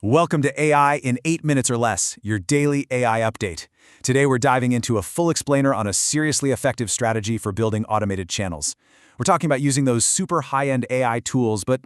Welcome to AI in 8 minutes or less, your daily AI update. Today we're diving into a full explainer on a seriously effective strategy for building automated channels. We're talking about using those super high-end AI tools, but,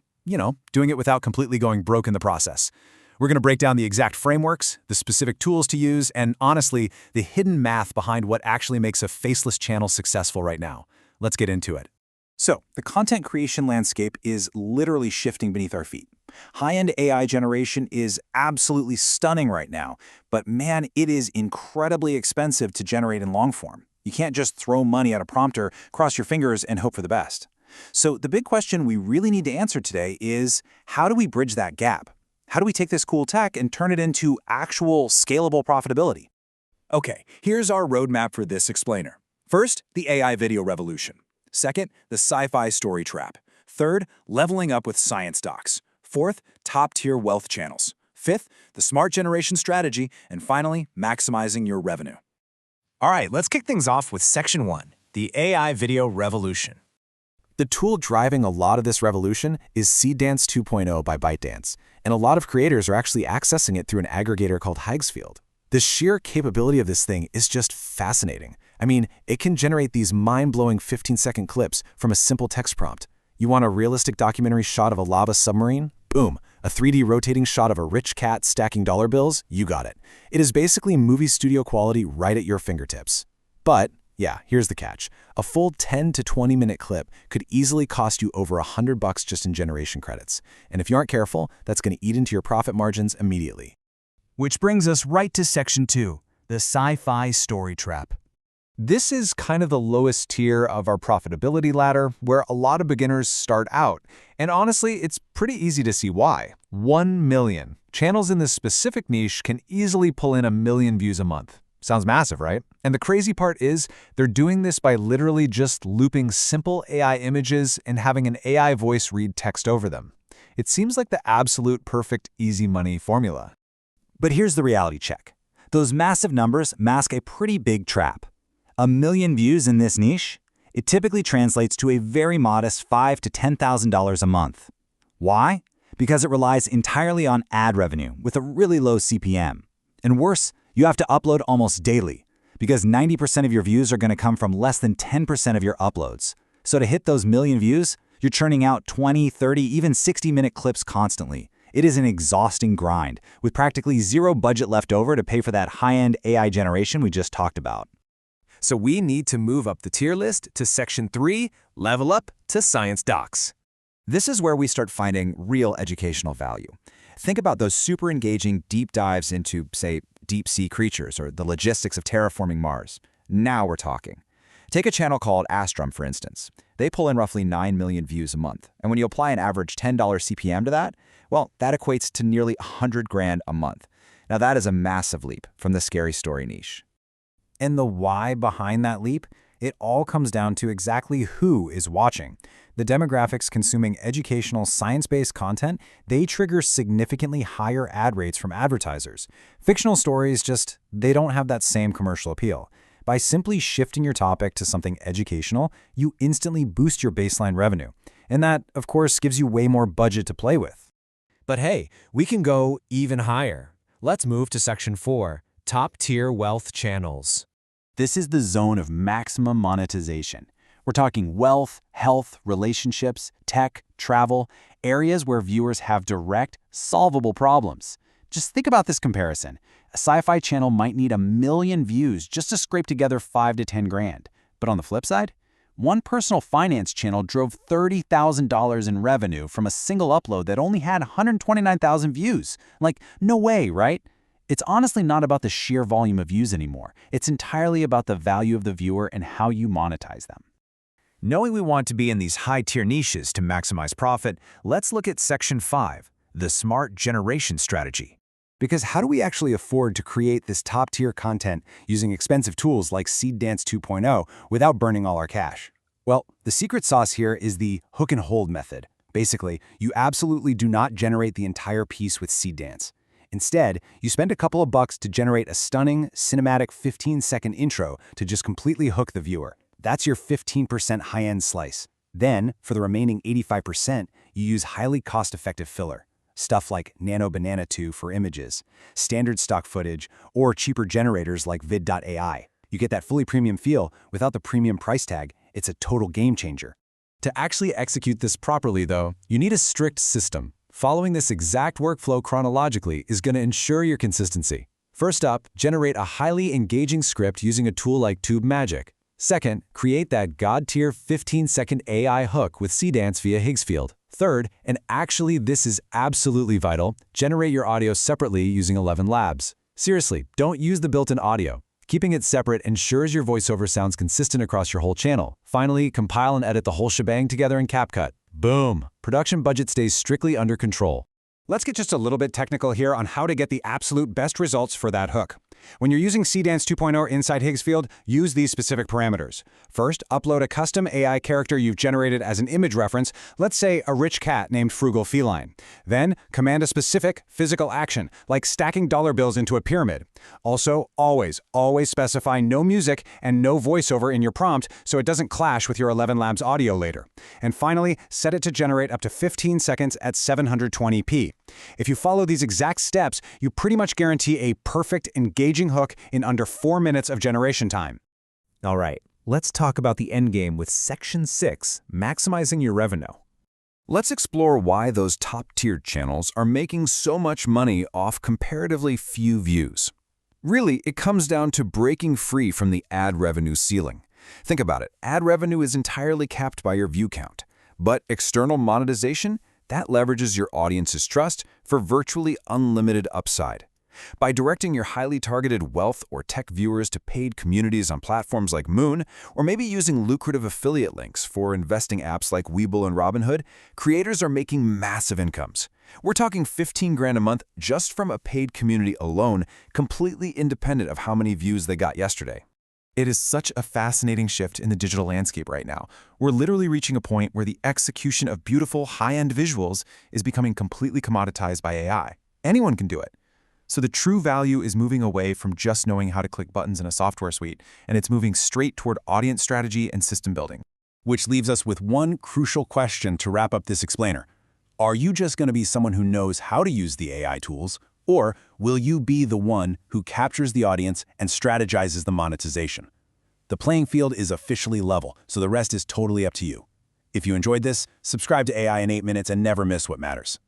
doing it without completely going broke in the process. We're going to break down the exact frameworks, the specific tools to use, and honestly, the hidden math behind what actually makes a faceless channel successful right now. Let's get into it. So, the content creation landscape is literally shifting beneath our feet. High-end AI generation is absolutely stunning right now, but man, it is incredibly expensive to generate in long form. You can't just throw money at a prompter, cross your fingers, and hope for the best. So the big question we really need to answer today is, how do we bridge that gap? How do we take this cool tech and turn it into actual scalable profitability? Okay, here's our roadmap for this explainer. First, the AI video revolution. Second, the sci-fi story trap. Third, leveling up with science docs. Fourth, top-tier wealth channels. Fifth, the smart generation strategy. And finally, maximizing your revenue. All right, let's kick things off with Section 1, the AI video revolution. The tool driving a lot of this revolution is Seedance 2.0 by ByteDance, and a lot of creators are actually accessing it through an aggregator called Higgsfield. The sheer capability of this thing is just fascinating. I mean, it can generate these mind-blowing 15-second clips from a simple text prompt. You want a realistic documentary shot of a lava submarine? Boom. A 3D rotating shot of a rich cat stacking dollar bills? You got it. It is basically movie studio quality right at your fingertips. But, yeah, here's the catch. A full 10 to 20-minute clip could easily cost you over $100 just in generation credits. And if you aren't careful, that's going to eat into your profit margins immediately. Which brings us right to Section 2, the sci-fi story trap. This is kind of the lowest tier of our profitability ladder, where a lot of beginners start out. And honestly, it's pretty easy to see why. 1 million. Channels in this specific niche can easily pull in 1 million views a month. Sounds massive, right? And the crazy part is, they're doing this by literally just looping simple AI images and having an AI voice read text over them. It seems like the absolute perfect easy money formula. But here's the reality check. Those massive numbers mask a pretty big trap. 1 million views in this niche? It typically translates to a very modest $5,000 to $10,000 a month. Why? Because it relies entirely on ad revenue with a really low CPM. And worse, you have to upload almost daily, because 90% of your views are going to come from less than 10% of your uploads. So to hit those million views, you're churning out 20, 30, even 60-minute clips constantly. It is an exhausting grind, with practically zero budget left over to pay for that high-end AI generation we just talked about. So we need to move up the tier list to Section 3, level up to science docs. This is where we start finding real educational value. Think about those super engaging deep dives into, say, deep-sea creatures or the logistics of terraforming Mars. Now we're talking. Take a channel called Astrum, for instance. They pull in roughly 9 million views a month. And when you apply an average $10 CPM to that, well, that equates to nearly $100,000 a month. Now that is a massive leap from the scary story niche. And the why behind that leap? It all comes down to exactly who is watching. The demographics consuming educational, science-based content, they trigger significantly higher ad rates from advertisers. Fictional stories they don't have that same commercial appeal. By simply shifting your topic to something educational, you instantly boost your baseline revenue. And that, of course, gives you way more budget to play with. But hey, we can go even higher. Let's move to Section 4, top-tier wealth channels. This is the zone of maximum monetization. We're talking wealth, health, relationships, tech, travel, areas where viewers have direct, solvable problems. Just think about this comparison. A sci-fi channel might need 1 million views just to scrape together $5,000 to $10,000. But on the flip side, one personal finance channel drove $30,000 in revenue from a single upload that only had 129,000 views. Like, no way, right? It's honestly not about the sheer volume of views anymore. It's entirely about the value of the viewer and how you monetize them. Knowing we want to be in these high-tier niches to maximize profit, let's look at Section 5, the smart generation strategy. Because how do we actually afford to create this top-tier content using expensive tools like Seedance 2.0 without burning all our cash? Well, the secret sauce here is the hook and hold method. Basically, you absolutely do not generate the entire piece with Seedance. Instead, you spend a couple of bucks to generate a stunning, cinematic 15-second intro to just completely hook the viewer. That's your 15% high-end slice. Then, for the remaining 85%, you use highly cost-effective filler. stuff like Nano Banana 2 for images, standard stock footage, or cheaper generators like vid.ai. You get that fully premium feel without the premium price tag. It's a total game changer. To actually execute this properly, though, you need a strict system. Following this exact workflow chronologically is going to ensure your consistency. First up, generate a highly engaging script using a tool like TubeMagic. Second, create that god-tier 15-second AI hook with Seedance via Higgsfield. Third, and actually this is absolutely vital, generate your audio separately using 11 Labs. Seriously, don't use the built-in audio. Keeping it separate ensures your voiceover sounds consistent across your whole channel. Finally, compile and edit the whole shebang together in CapCut. Boom! Production budget stays strictly under control. Let's get just a little bit technical here on how to get the absolute best results for that hook. When you're using Seedance 2.0 inside Higgsfield, use these specific parameters. First, upload a custom AI character you've generated as an image reference, let's say a rich cat named Frugal Feline. Then, command a specific physical action, like stacking dollar bills into a pyramid. Also, always specify no music and no voiceover in your prompt so it doesn't clash with your 11 Labs audio later. And finally, set it to generate up to 15 seconds at 720p. If you follow these exact steps, you pretty much guarantee a perfect, engaging hook in under 4 minutes of generation time. All right, let's talk about the endgame with Section 6, maximizing your revenue. Let's explore why those top-tier channels are making so much money off comparatively few views. Really, it comes down to breaking free from the ad revenue ceiling. Think about it, ad revenue is entirely capped by your view count. But external monetization, that leverages your audience's trust for virtually unlimited upside. By directing your highly targeted wealth or tech viewers to paid communities on platforms like Moon, or maybe using lucrative affiliate links for investing apps like Webull and Robinhood, creators are making massive incomes. We're talking 15 grand a month just from a paid community alone, completely independent of how many views they got yesterday. It is such a fascinating shift in the digital landscape right now. We're literally reaching a point where the execution of beautiful, high-end visuals is becoming completely commoditized by AI. Anyone can do it. So the true value is moving away from just knowing how to click buttons in a software suite, and it's moving straight toward audience strategy and system building. Which leaves us with one crucial question to wrap up this explainer. Are you just going to be someone who knows how to use the AI tools, or will you be the one who captures the audience and strategizes the monetization? The playing field is officially level, so the rest is totally up to you. If you enjoyed this, subscribe to AI in 8 minutes and never miss what matters.